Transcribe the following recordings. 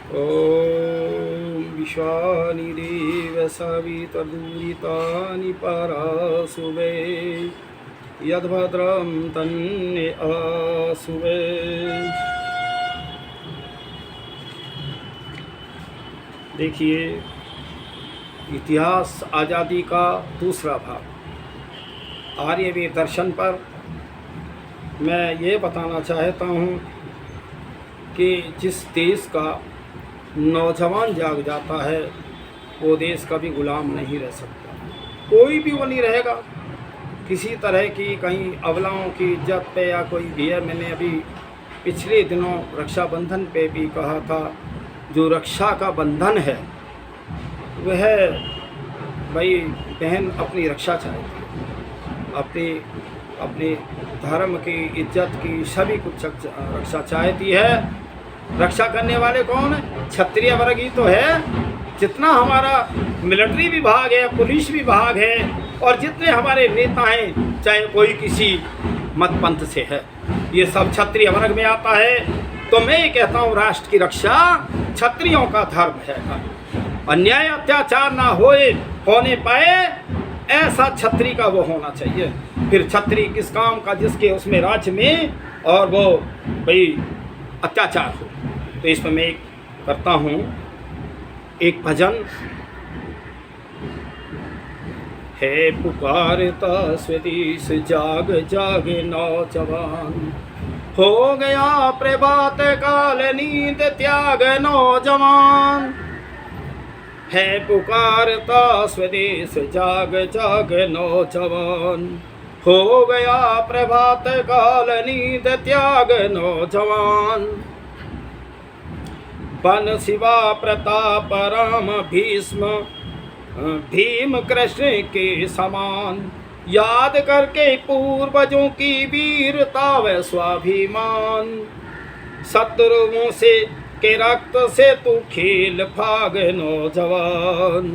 ॐ विश्वानि देव सवितर्दूरितानि परासुवे यद्भद्रं तन्ने आसुवे। देखिए, इतिहास आज़ादी का दूसरा भाग आर्यवीर दर्शन पर मैं ये बताना चाहता हूँ कि जिस देश का नौजवान जाग जाता है वो देश कभी गुलाम नहीं रह सकता। कोई भी वो नहीं रहेगा। किसी तरह की कहीं अबलाओं की इज्जत पे या कोई भी है। मैंने अभी पिछले दिनों रक्षाबंधन पे भी कहा था, जो रक्षा का बंधन है वह भाई बहन अपनी रक्षा चाहती है, अपने धर्म की, इज्जत की, सभी कुछ रक्षा चाहती है। रक्षा करने वाले कौन है? क्षत्रिय वर्ग ही तो है। जितना हमारा मिलिट्री विभाग है, पुलिस विभाग है, और जितने हमारे नेता हैं, चाहे कोई किसी मत पंथ से है, ये सब क्षत्रिय वर्ग में आता है। तो मैं ये कहता हूँ, राष्ट्र की रक्षा क्षत्रियों का धर्म है। अन्याय अत्याचार ना होने पाए, ऐसा क्षत्रिय का वो होना चाहिए। फिर क्षत्रिय किस काम का जिसके उसमें राज्य में और वो भाई अत्याचार हो। तो इसमें मैं करता हूँ एक भजन है। पुकारता स्वदेश जाग जाग नौजवान, हो गया प्रभात काल नींद त्याग नौजवान। है पुकारता स्वदेश जाग जाग नौजवान, हो गया प्रभात काल नींद त्याग नौजवान। बन शिवा प्रताप राम भीम कृष्ण के समान, याद करके पूर्वजों की वीरता व स्वाभिमान। शत्रुओं से के रक्त से तू खेल भाग नौजवान,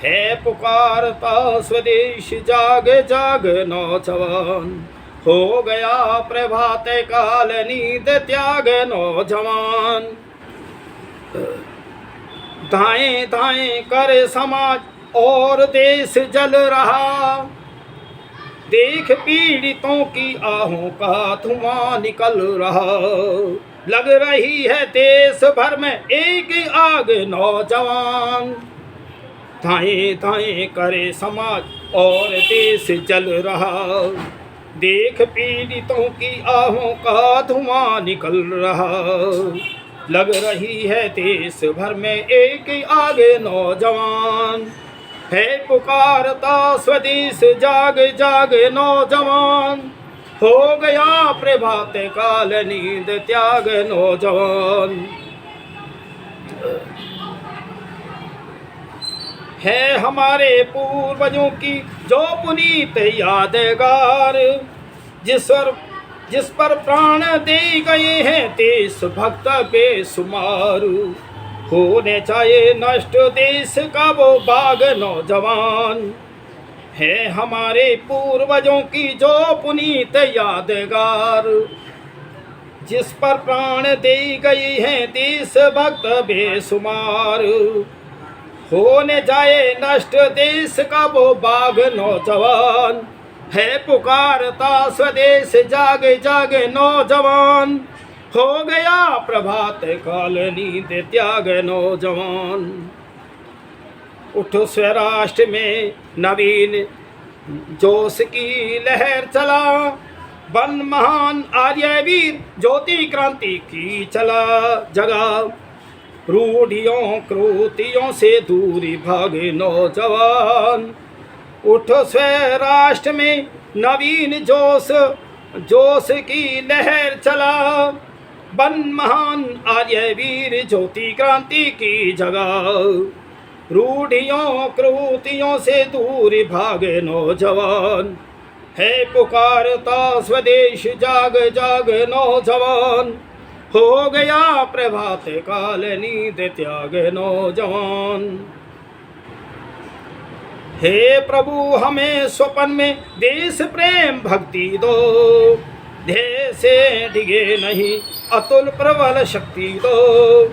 है पुकारता स्वदेश जाग जाग नौजवान, हो गया प्रभात काल नींद त्याग नौजवान। दाएं दाएं कर समाज और देश जल रहा, देख पीड़ितों की आहों का धुआं निकल रहा। लग रही है देश भर में एक आग नौजवान, दाएं दाएं करे समाज और देश जल रहा, देख पीड़ितों की आहों का धुआं निकल रहा। लग रही है देश भर में एक आग नौजवान, है पुकारता स्वदेश जाग जाग नौजवान, हो गया प्रभात काल नींद त्याग नौजवान। है हमारे पूर्वजों की जो पुनीत यादगार, जिस पर प्राण दे गए हैं देश भक्त बेसुमार। होने चाहिए नष्ट देश का वो बाग नौजवान, है हमारे पूर्वजों की जो पुनीत यादगार, जिस पर प्राण दे गए हैं देश भक्त बेसुमार। होने जाए नष्ट देश का वो बाग नौजवान, है पुकारता स्वदेश जाग जाग नौजवान, हो गया प्रभात काल नींद त्याग नौजवान। उठो स्वराष्ट्र में नवीन जोश की लहर चला, बन महान आर्यवीर ज्योति क्रांति की चला जगा। रूढ़ियों क्रूतियों से दूरी भागे नौजवान, उठो स्वराष्ट्र में नवीन जोश की लहर चला, बन महान आर्यवीर ज्योति क्रांति की जगह। रूढ़ियों क्रूतियों से दूर भागे नौजवान, है पुकारता स्वदेश जाग जाग नौजवान, हो गया प्रभात काल नींद त्याग नौजवान। हे प्रभु हमें स्वपन में देश प्रेम भक्ति दो, ध्येय से डिगे नहीं अतुल प्रबल शक्ति दो।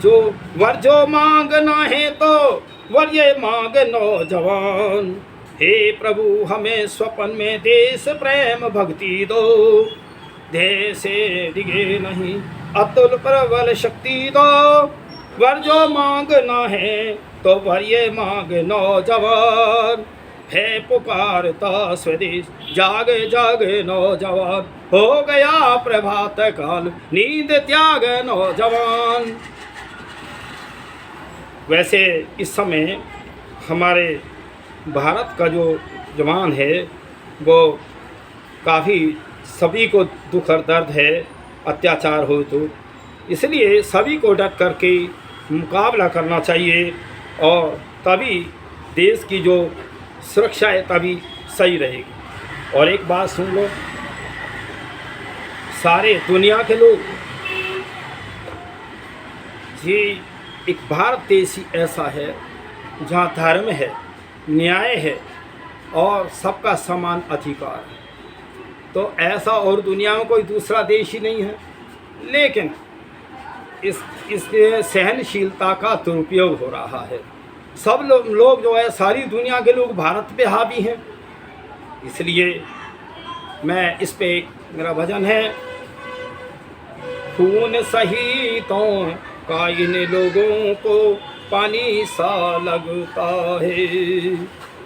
जो वर जो मांगना है तो वर ये मांग नौजवान। हे प्रभु हमें स्वप्न में देश प्रेम भक्ति दो, देश से डिगे नहीं अतुल प्रबल शक्ति दो। वर जो मांगना है तो वर ये मांग नौजवान। है पुकारता स्वदेश जाग जाग नौजवान, हो गया प्रभात काल नींद त्याग नौजवान। वैसे इस समय हमारे भारत का जो जवान है वो काफ़ी सभी को दुख और दर्द है, अत्याचार हो तो इसलिए सभी को डट करके मुकाबला करना चाहिए और तभी देश की जो सुरक्षा है तभी सही रहेगी। और एक बात सुन लो, सारे दुनिया के लोग ये एक भारत देश ही ऐसा है जहाँ धर्म है, न्याय है और सबका समान अधिकार है। तो ऐसा और दुनिया में कोई दूसरा देश ही नहीं है। लेकिन इसके सहनशीलता का दुरुपयोग हो रहा है। सब लोग जो है सारी दुनिया के लोग भारत पे हावी हैं। इसलिए मैं इस पे मेरा भजन है, खून शहीदों का इन लोगों को पानी सा लगता है।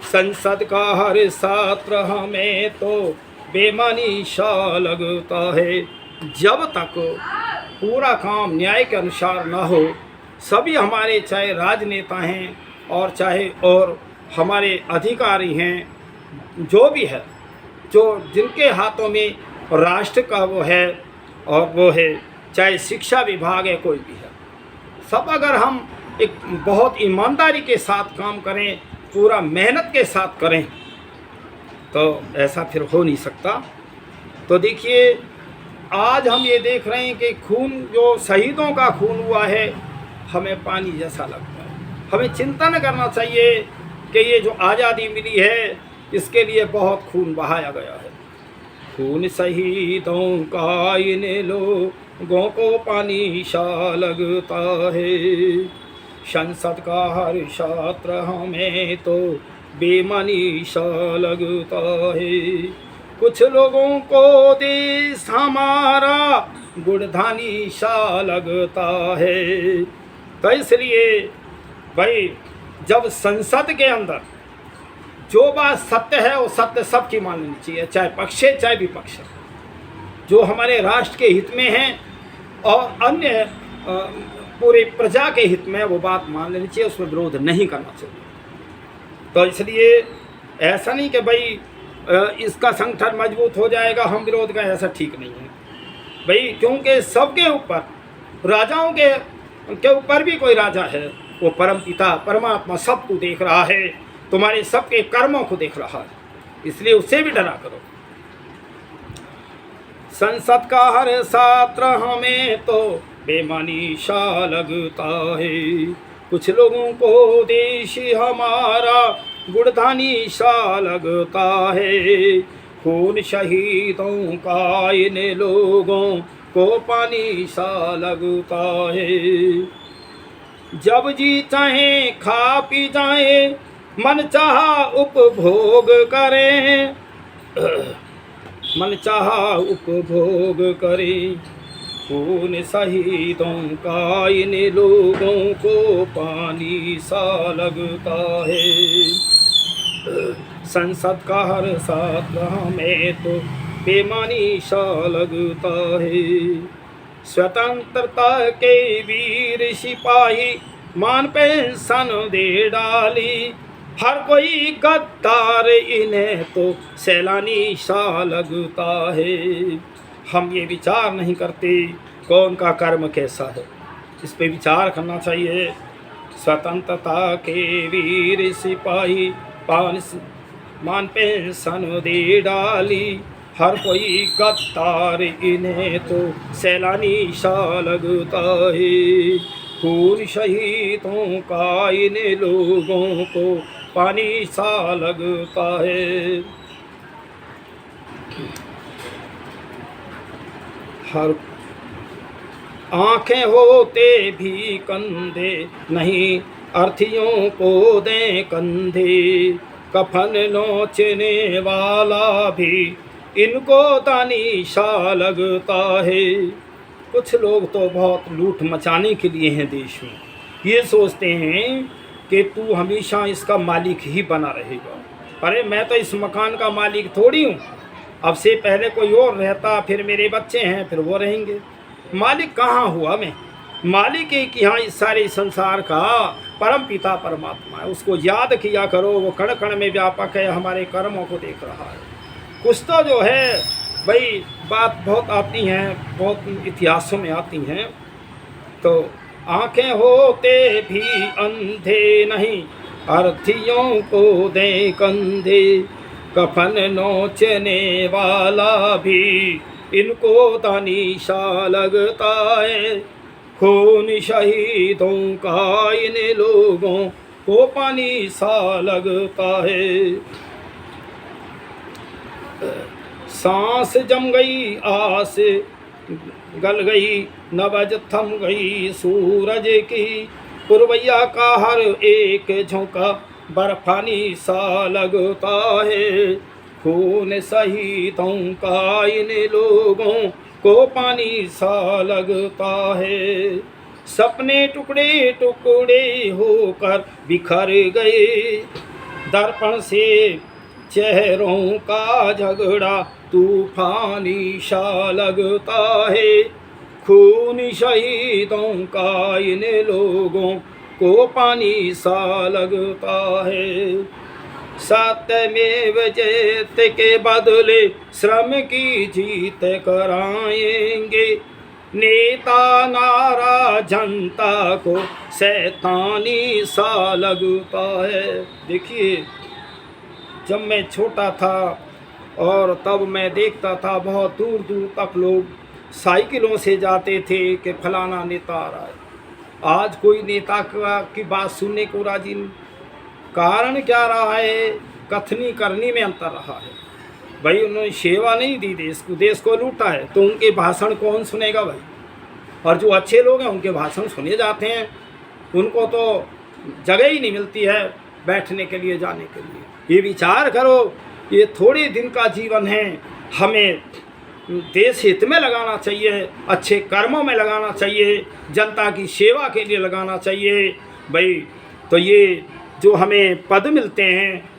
संसद का हर छात्र हमें तो बेमानी सा लगता है। जब तक पूरा काम न्याय के अनुसार ना हो, सभी हमारे चाहे राजनेता हैं और चाहे और हमारे अधिकारी हैं, जो भी है, जो जिनके हाथों में राष्ट्र का वो है और वो है, चाहे शिक्षा विभाग है, कोई भी है, सब अगर हम एक बहुत ईमानदारी के साथ काम करें, पूरा मेहनत के साथ करें, तो ऐसा फिर हो नहीं सकता। तो देखिए आज हम ये देख रहे हैं कि खून जो शहीदों का खून हुआ है हमें पानी जैसा लगता है। हमें चिंता न करना चाहिए कि ये जो आज़ादी मिली है इसके लिए बहुत खून बहाया गया है। खून शहीदों का इन लोगों को पानी सा लगता है। संसद का हर छात्र हमें तो बेमानी सा लगता है। कुछ लोगों को देश हमारा गुड़धानी सा लगता है। तो इसलिए भाई जब संसद के अंदर जो बात सत्य है वो सत्य सबकी मान लेनी चाहिए, चाहे पक्ष है चाहे विपक्ष है। जो हमारे राष्ट्र के हित में है और अन्य पूरे प्रजा के हित में वो बात मान लेनी चाहिए, उसमें विरोध नहीं करना चाहिए। तो इसलिए ऐसा नहीं कि भाई इसका संगठन मजबूत हो जाएगा हम विरोध का, ऐसा ठीक नहीं है भाई, क्योंकि सबके ऊपर राजाओं के ऊपर भी कोई राजा है, वो परमपिता परमात्मा सबको देख रहा है, तुम्हारे सबके कर्मों को देख रहा है, इसलिए उससे भी डरा करो। संसद का हर छात्र हमें तो बेमानी सा लगता है। कुछ लोगों को देश हमारा गुड़धानी सा लगता है। खून शहीदों का इन लोगों को पानी सा लगता है। जब जी चाहे खा पी जाए, मन चाहा उपभोग करें, मन चाहा उपभोग करें। खून शहीदों का इन लोगों को पानी सा लगता है। संसद का हर छात्र हमें तो बेमानी सा लगता है। स्वतंत्रता के वीर सिपाही मान पेंशन दे डाली, हर कोई गद्दार इन्हें तो सैलानी सा लगता है। हम ये विचार नहीं करते कौन का कर्म कैसा है, इस पे विचार करना चाहिए। स्वतंत्रता के वीर सिपाही मान पेंशन दे डाली, हर कोई गद्दार इन्हें तो सैलानी सा लगता है। खून शहीदों का इन लोगों को पानी सा लगता है। आँखें होते भी कंधे नहीं अर्थियों को दें कंधे, कफन नोचने वाला भी इनको तानीशा लगता है। कुछ लोग तो बहुत लूट मचाने के लिए हैं देश में, ये सोचते हैं कि तू हमेशा इसका मालिक ही बना रहेगा। अरे मैं तो इस मकान का मालिक थोड़ी हूँ, अब से पहले कोई और रहता, फिर मेरे बच्चे हैं, फिर वो रहेंगे। मालिक कहाँ हुआ मैं? मालिक एक यहाँ इस सारे संसार का परम पिता परमात्मा है, उसको याद किया करो। वो कण कण में व्यापक है, हमारे कर्मों को देख रहा है। कुछ तो जो है भाई बात बहुत आती हैं, बहुत इतिहासों में आती हैं। तो आँखें होते भी अंधे नहीं अर्थियों को दे कंधे, कफन नोचने वाला भी इनको तानीशा लगता है। खून शहीदों का इन लोगों को पानी सा लगता है। सांस जम गई आस गल गई, नबज थम गई सूरज की, पुरवैया का हर एक झोंका बर्फानी सा लगता है। खून शहीदों का इन लोगों को पानी सा लगता है। सपने टुकड़े टुकड़े होकर बिखर गए, दर्पण से चेहरों का झगड़ा तूफानी सा लगता है। खून शहीदों का इन लोगों को पानी सा लगता है। सत्यमेव जयते के बदले श्रम की जीत कराएंगे, नेता नारा जनता को शैतानी सा लगता है। देखिए, जब मैं छोटा था और तब मैं देखता था बहुत दूर दूर तक लोग साइकिलों से जाते थे कि फलाना नेता आ रहा है। आज कोई नेता की बात सुनने को राजी नहीं। कारण क्या रहा है? कथनी करनी में अंतर रहा है। भाई उन्होंने सेवा नहीं दी देश को लूटा है, तो उनके भाषण कौन सुनेगा भाई? और जो अच्छे लोग हैं उनके भाषण सुने जाते हैं, उनको तो जगह ही नहीं मिलती है बैठने के लिए, जाने के लिए। ये विचार करो, ये थोड़े दिन का जीवन है, हमें देश हित में लगाना चाहिए, अच्छे कर्मों में लगाना चाहिए, जनता की सेवा के लिए लगाना चाहिए भाई। तो ये जो हमें पद मिलते हैं,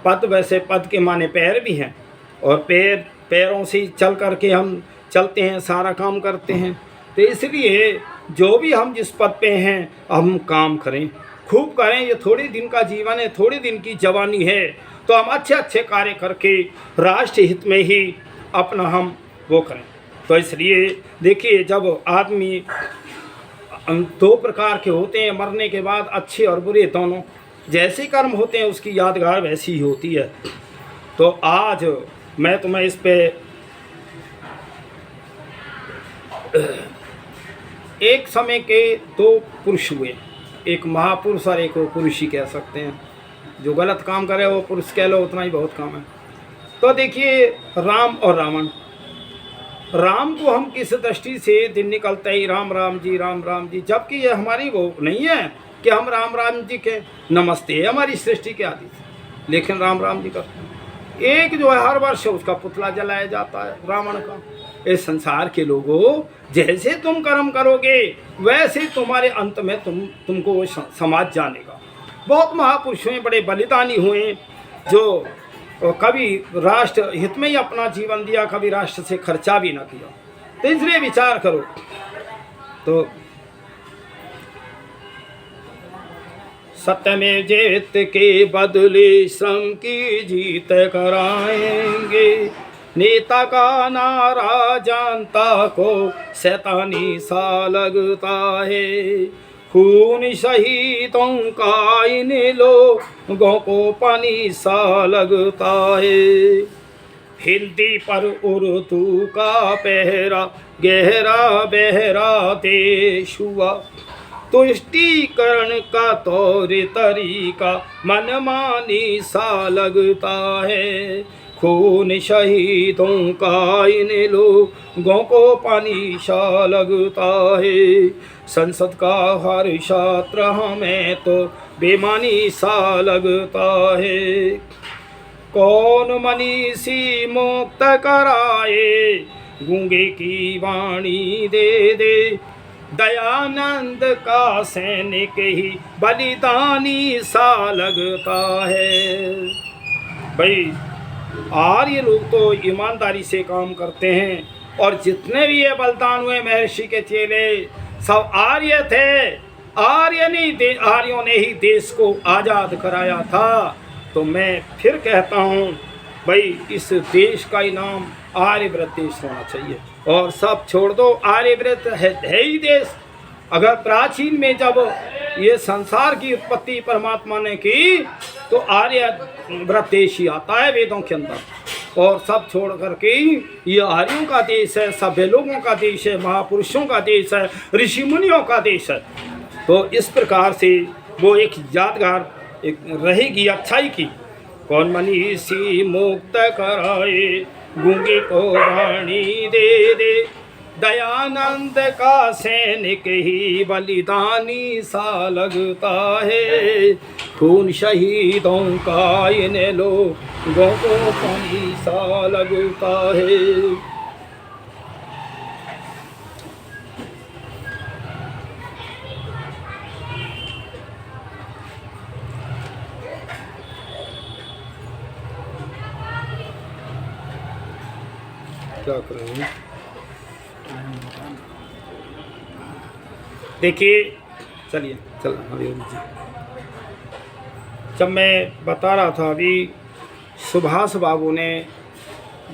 पद वैसे पद के माने पैर भी हैं, और पैरों से चल करके हम चलते हैं, सारा काम करते हैं। तो इसलिए जो भी हम जिस पद पे हैं हम काम करें, खूब करें। ये थोड़े दिन का जीवन है, थोड़े दिन की जवानी है, तो हम अच्छे अच्छे कार्य करके राष्ट्र हित में ही अपना हम वो करें। तो इसलिए देखिए, जब आदमी दो प्रकार के होते हैं मरने के बाद, अच्छे और बुरे दोनों। जैसे कर्म होते हैं उसकी यादगार वैसी ही होती है। तो आज मैं तुम्हें इस पे एक समय के दो पुरुष हुए, एक महापुरुष और एक वो पुरुष ही कह सकते हैं। जो गलत काम करे वो पुरुष कह लो, उतना ही बहुत काम है। तो देखिए, राम और रावण। राम को हम किस दृष्टि से दिन निकलते ही राम राम जी, जबकि ये हमारी वो नहीं है कि हम राम राम जी के नमस्ते है हमारी सृष्टि के आदि से, लेकिन राम राम जी करते हैं। एक जो है हर वर्ष उसका पुतला जलाया जाता है रावण का। इस संसार के लोगों, जैसे तुम कर्म करोगे वैसे तुम्हारे अंत में तुमको समाज जानेगा। बहुत महापुरुष हुए, बड़े बलिदानी हुए, जो कभी राष्ट्र हित में ही अपना जीवन दिया, कभी राष्ट्र से खर्चा भी ना किया। तो इसलिए विचार करो। तो सत्य में जीत के बदले श्रम की जीत कराएंगे, नेता का नारा जनता को शैतानी सा लगता है। खून शहीदों का इन लोगों को पानी सा लगता है। हिंदी पर उर्दू का पहरा गहरा बहरा देश हुआ, तुष्टीकरण का तौर तरीका मनमानी सा लगता है। खून शहीदों का इन लोगों को पानी सा लगता है। संसद का हर छात्र हमें तो बेमानी सा लगता है। कौन मनीषी मुक्त कराए, गूंगे की वाणी दे दे, दयानंद का सैनिक ही बलिदानी सा लगता है। भाई आर्य लोग तो ईमानदारी से काम करते हैं, और जितने भी ये बलिदान हुए महर्षि के चेले सब आर्य थे। आर्यों ने ही देश को आज़ाद कराया था। तो मैं फिर कहता हूँ भाई इस देश का ही नाम आर्यव्रत देश होना चाहिए। और सब छोड़ दो, आर्यव्रत है ही देश। अगर प्राचीन में जब ये संसार की उत्पत्ति परमात्मा ने की तो आर्यव्रत देश ही आता है वेदों के अंदर। और सब छोड़ करके ये आर्यों का देश है, सभ्य लोगों का देश है, महापुरुषों का देश है, ऋषि मुनियों का देश है। तो इस प्रकार से वो एक यादगार एक रहेगी अच्छाई की। कौन मनीषी मुक्त कराए, गूंगे को वाणी दे दे, दयानंद का सैनिक ही बलिदानी सा लगता है। खून शहीदों का इन लोगों को पानी सा लगता है। क्या करें, देखिए चलिए चल अभी जब मैं बता रहा था अभी सुभाष बाबू ने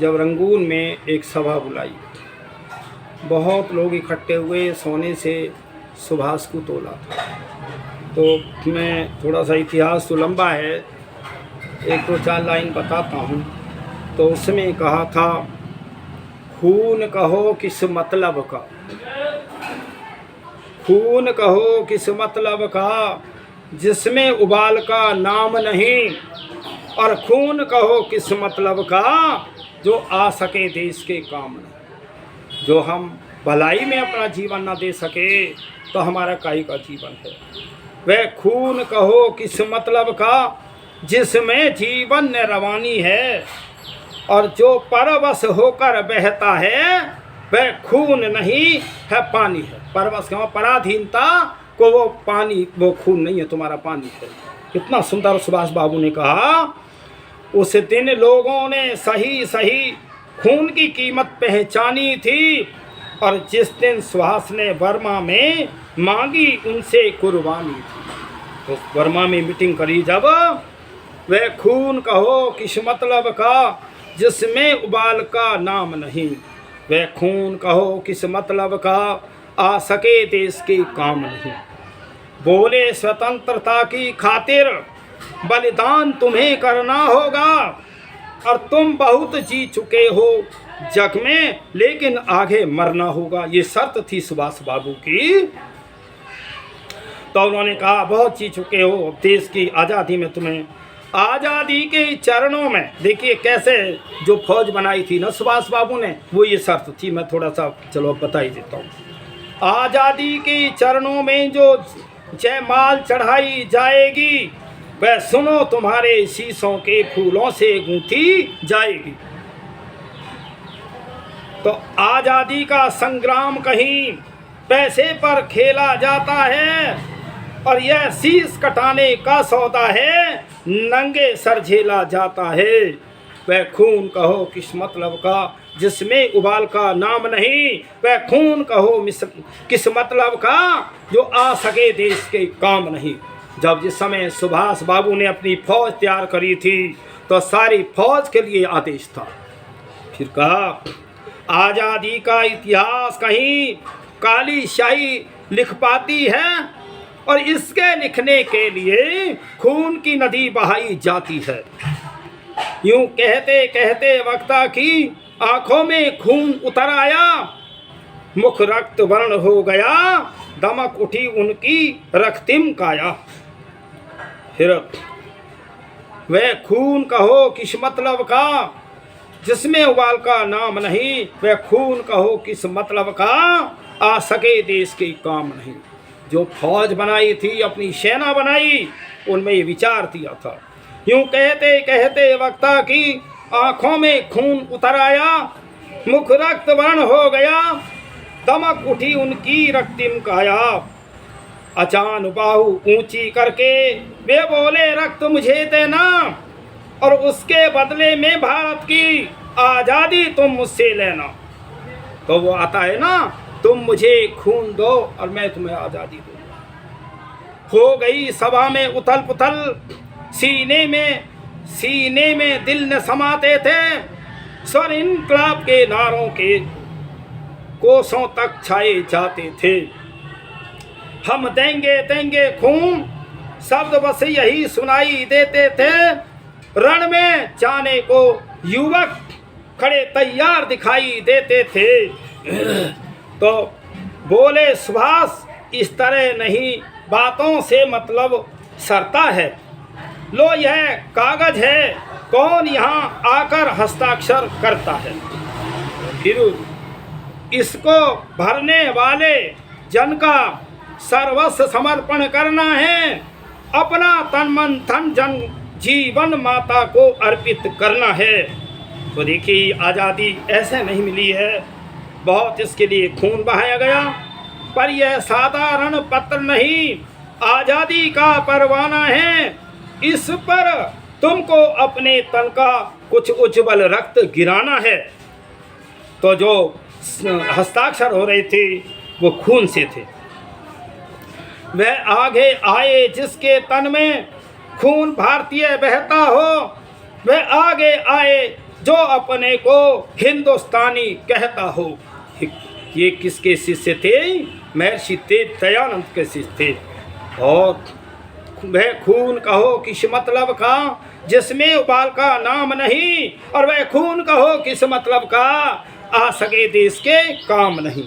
जब रंगून में एक सभा बुलाई, बहुत लोग इकट्ठे हुए, सोने से सुभाष को तोला था। तो मैं थोड़ा सा इतिहास तो लंबा है, एक दो चार लाइन बताता हूँ। तो उसमें कहा था खून कहो किस मतलब का, खून कहो किस मतलब का, जिसमें उबाल का नाम नहीं, और खून कहो किस मतलब का, जो आ सके देश के काम नहीं। जो हम भलाई में अपना जीवन न दे सके तो हमारा काई का जीवन है। वह खून कहो किस मतलब का, जिसमें जीवन ने रवानी है, और जो परवश होकर बहता है वह खून नहीं है पानी है। परवश का पराधीनता को वो पानी, वो खून नहीं है, तुम्हारा पानी है। कितना सुंदर सुभाष बाबू ने कहा। उस दिन लोगों ने सही सही खून की कीमत पहचानी थी, और जिस दिन सुभाष ने बर्मा में मांगी उनसे कुर्बानी थी। तो बर्मा में मीटिंग करी जब, वह खून कहो किस मतलब का, जिसमें उबाल का नाम नहीं, वह खून कहो किस मतलब का, आ सके देश के काम नहीं। बोले स्वतंत्रता की खातिर बलिदान तुम्हें करना होगा, और तुम बहुत जी चुके हो जग में, लेकिन आगे मरना होगा। ये शर्त थी सुभाष बाबू की। तो उन्होंने कहा बहुत जी चुके हो, देश की आज़ादी में तुम्हें, आज़ादी के चरणों में, देखिए कैसे जो फौज बनाई थी ना सुभाष बाबू ने, वो ये शर्त थी। मैं थोड़ा सा चलो बता ही देता हूँ। आज़ादी के चरणों में जो जयमाल चढ़ाई जाएगी, वह सुनो तुम्हारे शीशों के फूलों से गूंथी जाएगी। तो आज़ादी का संग्राम कहीं पैसे पर खेला जाता है, और यह शीश कटाने का सौदा है, नंगे सर झेला जाता है। वह खून कहो किस मतलब का, जिसमें उबाल का नाम नहीं, वह खून कहो किस मतलब का, जो आ सके देश के काम नहीं। जब जिस समय सुभाष बाबू ने अपनी फौज तैयार करी थी तो सारी फौज के लिए आदेश था। फिर कहा आज़ादी का इतिहास कहीं काली शाही लिख पाती है, और इसके लिखने के लिए खून की नदी बहाई जाती है। यूं कहते कहते वक्ता की आंखों में खून उतर आया, मुख रक्त वर्ण हो गया, दमक उठी उनकी रक्तिम काया। फिर वह खून कहो किस मतलब का, जिसमें उबाल का नाम नहीं, वह खून कहो किस मतलब का, आ सके देश के काम नहीं। जो फौज बनाई थी, अपनी सेना बनाई, उनमें ये विचार दिया था। यूं कहते कहते वक्ता की आंखों में खून उतर आया, मुख रक्त वर्ण हो गया, दमक उठी उनकी रक्तिम काया। अचान बाहु ऊंची करके वे बोले रक्त मुझे देना, और उसके बदले में भारत की आज़ादी तुम मुझसे लेना। तो वो आता है ना, तुम मुझे खून दो और मैं तुम्हें आज़ादी दूंगा। हो गई सभा में उथल पुथल, सीने में दिल न समाते थे, स्वर इनकलाब के नारों के कोसों तक छाए जाते थे। हम देंगे देंगे खून शब्द बस यही सुनाई देते थे, रण में जाने को युवक खड़े तैयार दिखाई देते थे। तो बोले सुभाष, इस तरह नहीं बातों से मतलब सरता है। लो यह कागज है, कौन यहाँ आकर हस्ताक्षर करता है। फिर इसको भरने वाले जन का सर्वस्व समर्पण करना है, अपना तन मन धन जन जीवन माता को अर्पित करना है। तो देखिए, आज़ादी ऐसे नहीं मिली है, बहुत इसके लिए खून बहाया गया, पर यह साधारण पत्र नहीं, आज़ादी का परवाना है। इस पर तुमको अपने तन का कुछ उज्ज्वल रक्त गिराना है। तो जो हस्ताक्षर हो रहे थे वो खून से थे। वह आगे आए जिसके तन में खून भारतीय बहता हो, वह आगे आए जो अपने को हिंदुस्तानी कहता हो। ये किसके शिष्य थे? महर्षि दयानंद के शिष्य थे। और वह खून कहो किस मतलब का, जिसमें उबाल का नाम नहीं, और वह खून कहो किस मतलब का, आ सके देश के काम नहीं।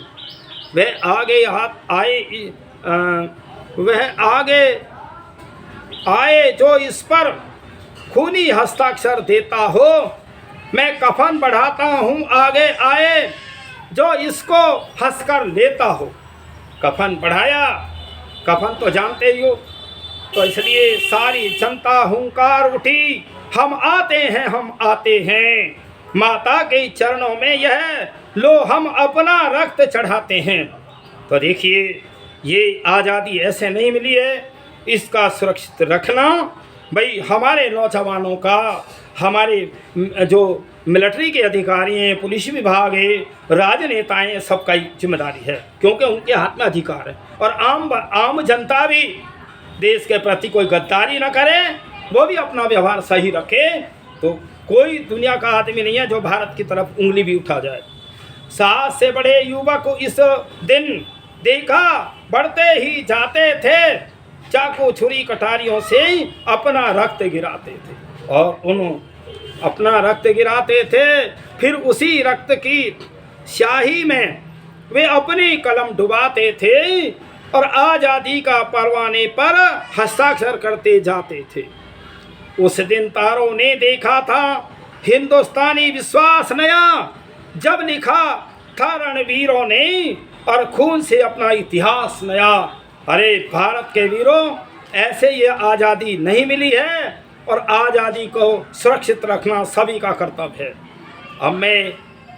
वह आगे आए जो इस पर खूनी हस्ताक्षर देता हो, मैं कफन बढ़ाता हूँ आगे आए जो इसको हंसकर लेता हो। कफन बढ़ाया, कफन तो जानते ही हो, तो इसलिए सारी जनता हुंकार उठी, हम आते हैं माता के चरणों में, यह लो हम अपना रक्त चढ़ाते हैं। तो देखिए, ये आज़ादी ऐसे नहीं मिली है, इसका सुरक्षित रखना भाई हमारे नौजवानों का, हमारे जो मिलिट्री के अधिकारी हैं, पुलिस विभाग है, राजनेता हैं, सबका जिम्मेदारी है, क्योंकि उनके हाथ में अधिकार है। और आम जनता भी देश के प्रति कोई गद्दारी न करे, वो भी अपना व्यवहार सही रखे, तो कोई दुनिया का आदमी नहीं है जो भारत की तरफ उंगली भी उठा जाए। 7 से बड़े युवक इस दिन देखा बढ़ते ही जाते थे, चाकू छुरी कटारियों से अपना रक्त गिराते थे, और उन्होंने अपना रक्त गिराते थे, फिर उसी रक्त की स्याही में वे अपनी कलम डुबाते थे और आज़ादी का परवाने पर हस्ताक्षर करते जाते थे। उस दिन तारों ने देखा था हिंदुस्तानी विश्वास नया, जब लिखा था रणवीरों ने और खून से अपना इतिहास नया। अरे भारत के वीरों, ऐसे ये आज़ादी नहीं मिली है, और आज़ादी को सुरक्षित रखना सभी का कर्तव्य है।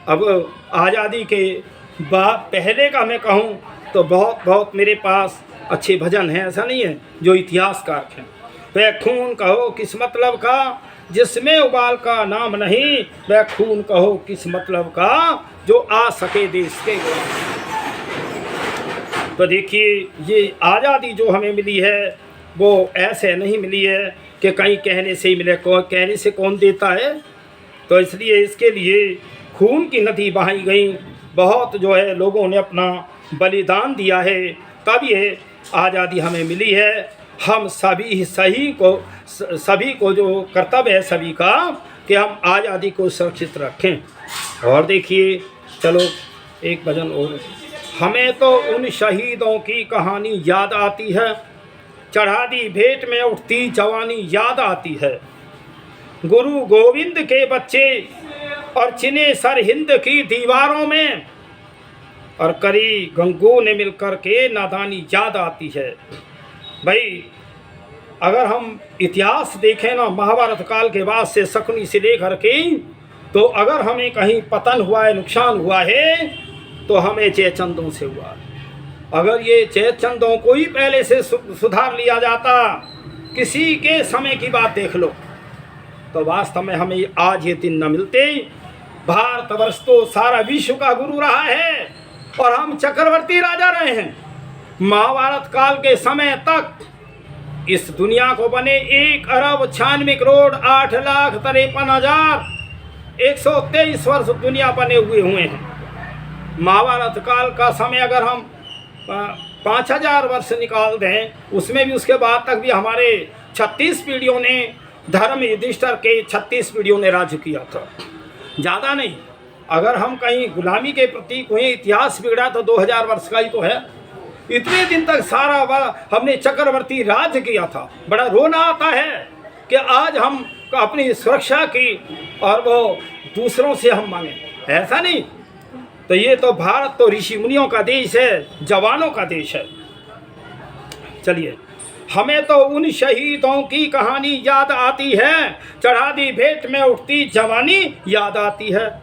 अब आज़ादी के बाद पहले का मैं कहूँ तो बहुत मेरे पास अच्छे भजन हैं, ऐसा नहीं है, जो इतिहासकार हैं। वह खून कहो किस मतलब का, जिसमें उबाल का नाम नहीं, वह खून कहो किस मतलब का, जो आ सके देश के। तो देखिए, ये आज़ादी जो हमें मिली है वो ऐसे नहीं मिली है कि कहीं कहने से ही मिले, कहने से कौन देता है। तो इसलिए इसके लिए खून की नदी बहाई गई, बहुत जो है लोगों ने अपना बलिदान दिया है, तब ये आज़ादी हमें मिली है। हम सभी को जो कर्तव्य है सभी का, कि हम आज़ादी को सुरक्षित रखें। और देखिए, चलो एक भजन और, हमें तो उन शहीदों की कहानी याद आती है, चढ़ा दी भेंट में उठती जवानी याद आती है। गुरु गोविंद के बच्चे और चिने सर हिंद की दीवारों में, और करी गंगों ने मिलकर के नादानी याद आती है। भाई अगर हम इतिहास देखें ना, महाभारत काल के बाद से शकुनी से लेकर के, तो अगर हमें कहीं पतन हुआ है, नुकसान हुआ है, तो हमें जयचंदों से हुआ है। अगर ये जयचंदों को ही पहले से सुधार लिया जाता, किसी के समय की बात देख लो, तो वास्तव में हमें आज ये दिन न मिलते। भारतवर्ष तो सारा विश्व का गुरु रहा है और हम चक्रवर्ती राजा रहे हैं। महाभारत काल के समय तक इस दुनिया को बने 1,98,08,53,123 वर्ष दुनिया बने हुए हैं। महाभारत काल का समय अगर हम 5,000 वर्ष निकाल दें, उसमें भी उसके बाद तक भी हमारे 36 पीढ़ियों ने, धर्म युधिष्ठिर के 36 पीढ़ियों ने राज्य किया था, ज़्यादा नहीं। अगर हम कहीं गुलामी के प्रति कोई इतिहास बिगड़ा तो 2000 वर्ष का ही तो है। इतने दिन तक सारा हमने चक्रवर्ती राज्य किया था। बड़ा रोना आता है कि आज हम अपनी सुरक्षा की और वो दूसरों से हम मांगे, ऐसा नहीं। तो ये तो भारत तो ऋषि मुनियों का देश है, जवानों का देश है। चलिए, हमें तो उन शहीदों की कहानी याद आती है, चढ़ा दी भेंट में उठती जवानी याद आती है।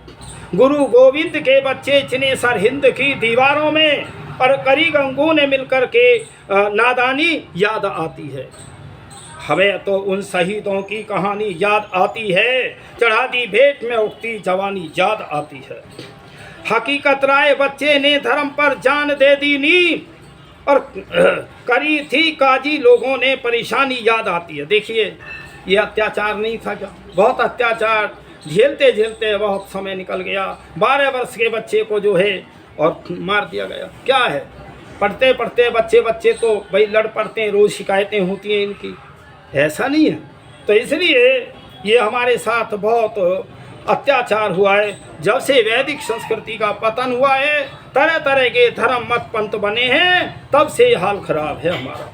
गुरु गोविंद के बच्चे चिने सर हिंद की दीवारों में, और करी गंगों ने मिलकर के नादानी याद आती है। हमें तो उन शहीदों की कहानी याद आती है, चढ़ा दी भेंट में उठती जवानी याद आती है। हकीकत राय बच्चे ने धर्म पर जान दे दी नी, और करी थी काजी लोगों ने परेशानी याद आती है। देखिए, ये अत्याचार नहीं था क्या? बहुत अत्याचार झेलते झेलते बहुत समय निकल गया। 12 वर्ष के बच्चे को जो है और मार दिया गया। क्या है, पढ़ते पढ़ते बच्चे तो भाई लड़ पड़ते हैं, रोज़ शिकायतें होती हैं इनकी, ऐसा नहीं है। तो इसलिए ये हमारे साथ बहुत अत्याचार हुआ है। जब से वैदिक संस्कृति का पतन हुआ है, तरह तरह के धर्म मत पंथ बने हैं, तब से ये हाल खराब है हमारा।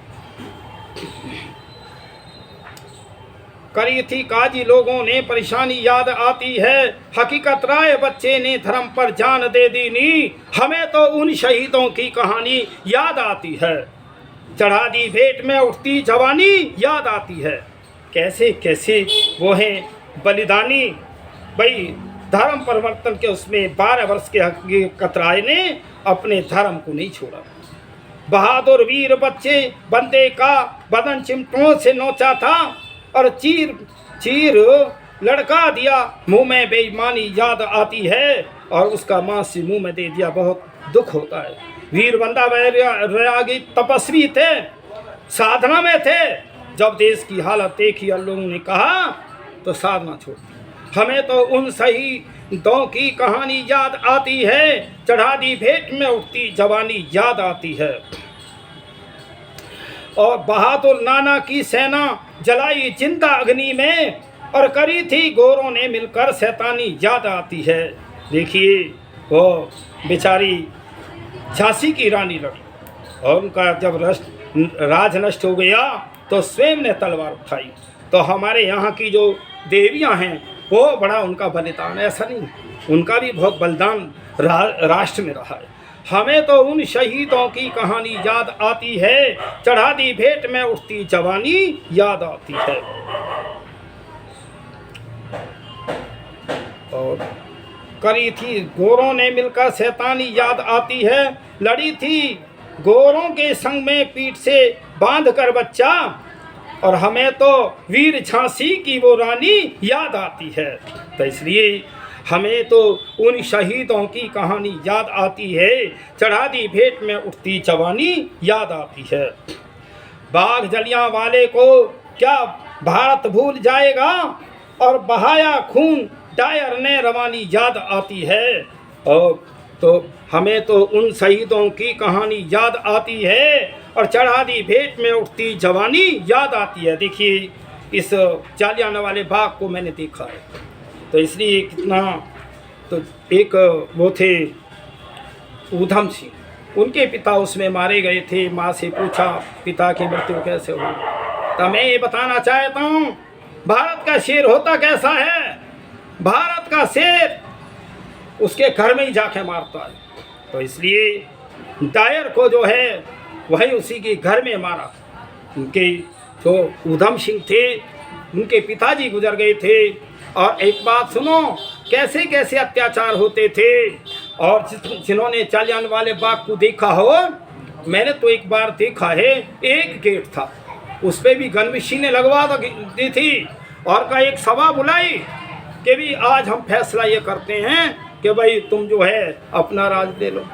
करी थी काजी लोगों ने परेशानी याद आती है, हकीकत राय बच्चे ने धर्म पर जान दे दी नी, हमें तो उन शहीदों की कहानी याद आती है, चढ़ा दी भेंट में उठती जवानी याद आती है। कैसे कैसे वो हैं बलिदानी, भाई धर्म परिवर्तन के उसमें 12 वर्ष के हकीकत राय ने अपने धर्म को नहीं छोड़ा। बहादुर वीर बच्चे बंदे का बदन चिमटों से नोचा था, और चीर चीर लड़का दिया, मुंह में बेईमानी याद आती है, और उसका मांस मुंह में दे दिया, बहुत दुख होता है। वीर बंदा वैरागी तपस्वी थे, साधना में थे। जब देश की हालत देखी और लोगों ने कहा तो साधना छोड़ दी। हमें तो उन शहीदों की कहानी याद आती है, चढ़ा दी भेंट में उठती जवानी याद आती है। और बहादुर नाना की सेना जलाई जिंदा अग्नि में, और करी थी गोरों ने मिलकर शैतानी याद आती है। देखिए, वो बेचारी झांसी की रानी लड़ी, और उनका जब राज नष्ट हो गया तो स्वयं ने तलवार उठाई। तो हमारे यहाँ की जो देवियाँ हैं, वो बड़ा उनका बलिदान, ऐसा नहीं, उनका भी बहुत बलिदान राष्ट्र में रहा है। हमें तो उन शहीदों की कहानी याद आती है, चढ़ा दी भेंट में उठती जवानी याद आती है। और करी थी गोरों ने मिलकर शैतानी याद आती है, लड़ी थी गोरों के संग में पीठ से बांध कर बच्चा, और हमें तो वीर झांसी की वो रानी याद आती है। तो इसलिए हमें तो उन शहीदों की कहानी याद आती है, चढ़ा दी भेंट में उठती जवानी याद आती है। बाघ जलियांवाले को क्या भारत भूल जाएगा, और बहाया खून डायर ने रवानी याद आती है। और तो हमें तो उन शहीदों की कहानी याद आती है, और चढ़ा दी भेंट में उठती जवानी याद आती है। देखिए, इस जालियांवाले बाग को मैंने देखा है, तो इसलिए कितना, तो एक वो थे ऊधम सिंह, उनके पिता उसमें मारे गए थे। माँ से पूछा पिता की मृत्यु कैसे हुई, तो मैं ये बताना चाहता हूँ, भारत का शेर होता कैसा है। भारत का शेर उसके घर में ही जाके मारता है। तो इसलिए डायर को जो है वही उसी के घर में मारा। उनके जो ऊधम सिंह थे, उनके पिताजी गुजर गए थे। और एक बात सुनो, कैसे कैसे अत्याचार होते थे। और जिन्होंने जालियांवाला बाग को देखा हो, मैंने तो एक बार देखा है, एक गेट था, उस पर भी गन मशीनें लगवा दी थी और का एक सभा बुलाई कि भी आज हम फैसला ये करते हैं कि भाई तुम जो है अपना राज दे लो।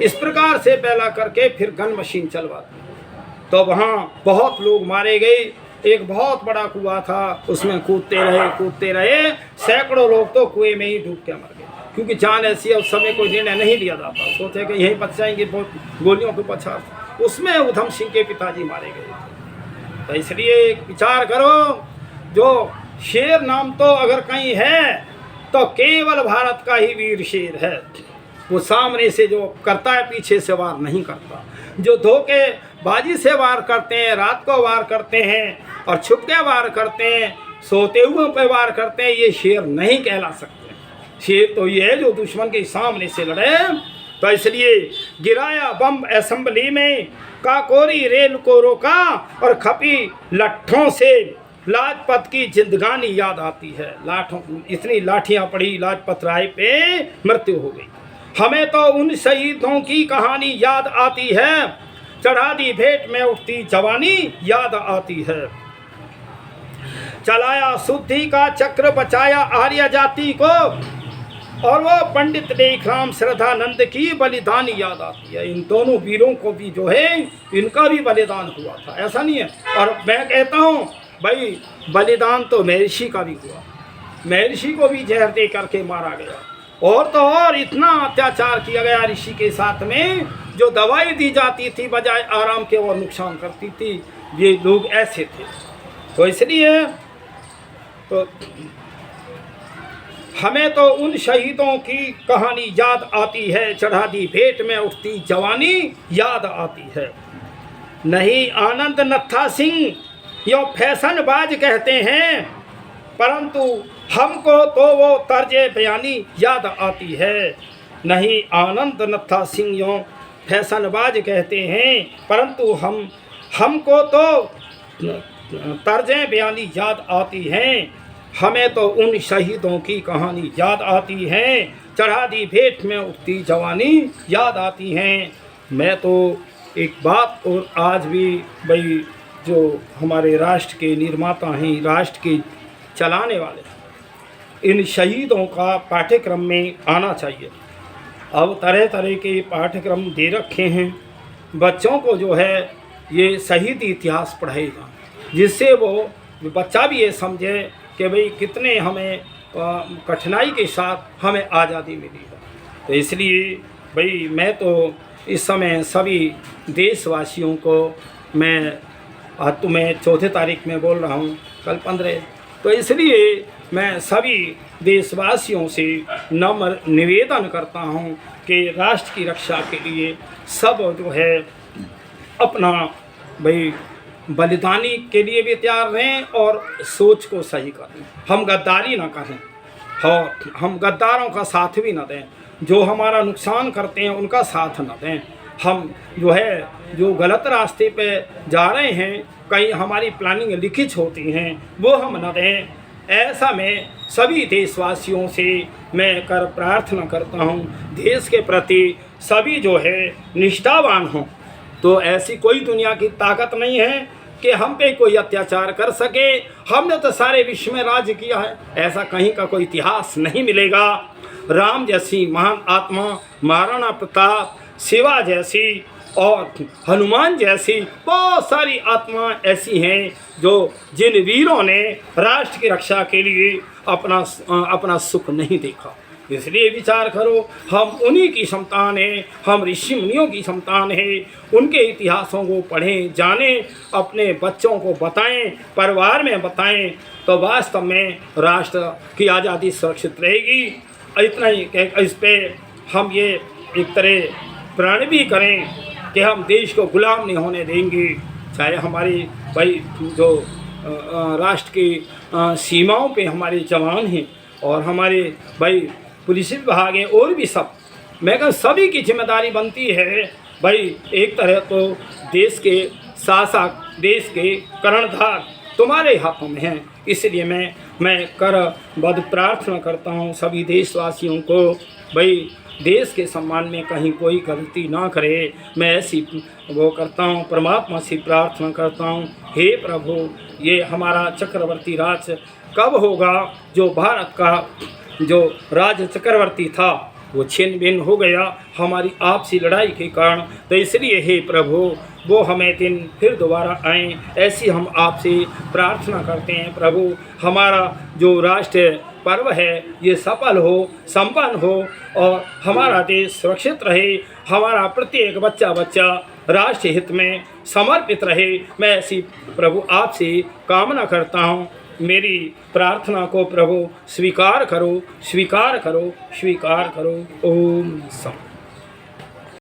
इस प्रकार से पहला करके फिर गन मशीन चलवा दी। तो वहाँ बहुत लोग मारे गए। एक बहुत बड़ा कुआं था, उसमें कूदते रहे, सैकड़ों लोग तो कुएं में ही डूब के मर गए, क्योंकि जान ऐसी है, उस समय कोई निर्णय नहीं लिया जाता। सोचे कि यहीं बच जाएंगे, बहुत गोलियों के पछाड़। उसमें ऊधम सिंह के पिताजी मारे गए। तो इसलिए विचार करो, जो शेर नाम तो अगर कहीं है तो केवल भारत का ही वीर शेर है। वो सामने से जो करता है, पीछे से वार नहीं करता। जो धोखेबाजी से वार करते हैं, रात को वार करते हैं और छुप के वार करते हैं, सोते हुए पे वार करते हैं, ये शेर नहीं कहला सकते। शेर तो ये है जो दुश्मन के सामने से लड़े। तो इसलिए गिराया बम असेंबली में, काकोरी रेल को रोका और खपी लट्ठों से लाजपत की जिंदगानी याद आती है। लाठों इतनी लाठियां पड़ी, लाजपत राय पे मृत्यु हो गई। हमें तो उन शहीदों की कहानी याद आती है, चढ़ा दी भेंट में उठती जवानी याद आती है। चलाया शुद्धि का चक्र, बचाया आर्य जाति को, और वो पंडित लेखराम श्रद्धानंद की बलिदानी याद आती है। इन दोनों वीरों को भी जो है, इनका भी बलिदान हुआ था, ऐसा नहीं है। और मैं कहता हूँ भाई, बलिदान तो महर्षि का भी हुआ। महर्षि को भी जहर दे करके मारा गया, और तो और इतना अत्याचार किया गया ऋषि के साथ में, जो दवाई दी जाती थी बजाय आराम के वो नुकसान करती थी। ये लोग ऐसे थे। तो इसलिए तो हमें तो उन शहीदों की कहानी याद आती है, चढ़ा दी भेंट में उठती जवानी याद आती है। नहीं आनंद नत्था सिंह यो फैशनबाज कहते हैं, परंतु हमको तो वो तर्जे बयानी याद आती है। नहीं आनंद नत्था सिंह यो फैशनबाज कहते हैं, परंतु हमको तो तर्जे बयानी याद आती हैं। हमें तो उन शहीदों की कहानी याद आती है, चढ़ा दी भेंट में उठती जवानी याद आती हैं। मैं तो एक बात और आज भी भाई, जो हमारे राष्ट्र के निर्माता हैं, राष्ट्र के चलाने वाले, इन शहीदों का पाठ्यक्रम में आना चाहिए। अब तरह तरह के पाठ्यक्रम दे रखे हैं, बच्चों को जो है ये शहीद इतिहास पढ़ाएगा, जिससे वो बच्चा भी ये समझे कि भाई कितने हमें कठिनाई के साथ हमें आज़ादी मिली है। तो इसलिए भाई मैं तो इस समय सभी देशवासियों को, मैं आज तो मैं 4 तारीख में बोल रहा हूँ, कल 15, तो इसलिए मैं सभी देशवासियों से नम्र निवेदन करता हूँ कि राष्ट्र की रक्षा के लिए सब जो है अपना भाई बलिदानी के लिए भी तैयार रहें और सोच को सही करें। हम गद्दारी ना करें और हम गद्दारों का साथ भी ना दें, जो हमारा नुकसान करते हैं उनका साथ ना दें। हम जो है जो गलत रास्ते पे जा रहे हैं, कहीं हमारी प्लानिंग लिखित होती हैं, वो हम न दें। ऐसा मैं सभी देशवासियों से मैं कर प्रार्थना करता हूँ, देश के प्रति सभी जो है निष्ठावान हों। तो ऐसी कोई दुनिया की ताकत नहीं है कि हम पे कोई अत्याचार कर सके। हमने तो सारे विश्व में राज्य किया है, ऐसा कहीं का कोई इतिहास नहीं मिलेगा। राम जैसी महान आत्मा, महाराणा प्रताप, शिवा जैसी और हनुमान जैसी बहुत सारी आत्मा ऐसी हैं जो जिन वीरों ने राष्ट्र की रक्षा के लिए अपना सुख नहीं देखा। इसलिए विचार करो, हम उन्हीं की संतान हैं, हम ऋषि मुनियों की संतान हैं। उनके इतिहासों को पढ़ें, जानें, अपने बच्चों को बताएं, परिवार में बताएं, तो वास्तव में राष्ट्र की आज़ादी सुरक्षित रहेगी। इतना ही इस पे हम ये एक तरह प्रण भी करें कि हम देश को गुलाम नहीं होने देंगे। चाहे हमारी भाई जो राष्ट्र की सीमाओं पे हमारे जवान हैं और हमारे भाई पुलिस विभाग है और भी सब, मैं कहूँ सभी की जिम्मेदारी बनती है भाई। एक तरह तो देश के शासक, देश के कर्णधार तुम्हारे हाथों में हैं, इसलिए मैं करबद्ध प्रार्थना करता हूँ सभी देशवासियों को भाई देश के सम्मान में कहीं कोई गलती ना करे। मैं ऐसी वो करता हूँ, परमात्मा से प्रार्थना करता हूँ, हे प्रभु ये हमारा चक्रवर्ती राज कब होगा? जो भारत का जो राज चक्रवर्ती था वो छिन्न भिन्न हो गया हमारी आपसी लड़ाई के कारण। तो इसलिए हे प्रभु वो हमें दिन फिर दोबारा आएँ, ऐसी हम आपसे प्रार्थना करते हैं प्रभु। हमारा जो राष्ट्र पर्व है ये सफल हो, संपन्न हो और हमारा देश सुरक्षित रहे, हमारा प्रत्येक बच्चा राष्ट्र हित में समर्पित रहे। मैं ऐसी प्रभु आपसे कामना करता हूँ। मेरी प्रार्थना को प्रभु स्वीकार करो, स्वीकार करो, स्वीकार करो। ओम शांति।